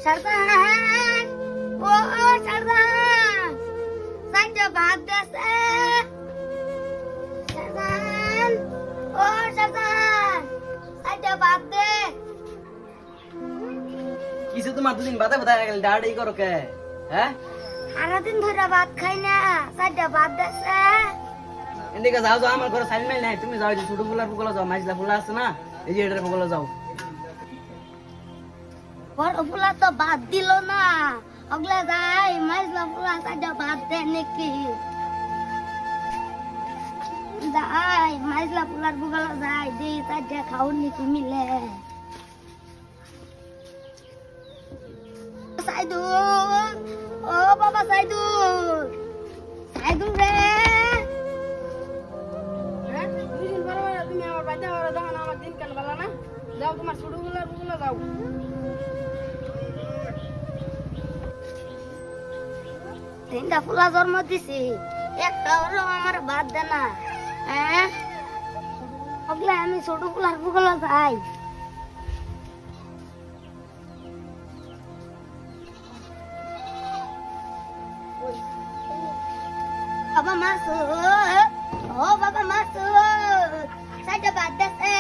শারদান, ও শারদান, সাইডে ভাত দেছে। শারদান, ও শারদান, সাইডে ভাত দে। কিছু তোমার দুদিন বাদে বাদে গেল ডাড়ি করো কে? হ্যাঁ, সারাদিন ধরে ভাত খাই না, সাইডে ভাত দেছে। এদিকে যাও যাও, আমার ঘরে সাইন মাইল নাই। তুমি যাও, ছোট ফুলা যাও, মাইজলা ফুলা আছে না, এই যে এটার ফুলা যাও। বড় ফুলা তো ভাত দিল না, ওগুলা যাই মাইজলা ফুলা সাইডে ভাত দে নাকি? যাই মাইজলা ফুলার বুগলা যাই দে সাইডে খাও নাকি মিলে। সাইদুল, ও বাবা সাইদুল, সাইদুল রে। দুদিন পরে তুমি আমার বাড়িতে আমার দেখো না, আমার দিন কেন ভালো না? যাও তোমার ছোটগুলো যাও। তিনটা ফুলা জন্ম দিছি, একটা হলো আমার ভাত দে না। হ্যাঁ, ওগুলা আমি ছোট ফুলার বুগলা যাই। বাবা মাসুদ, ও বাবা মাসুদ, সাইডে ভাত দেছে।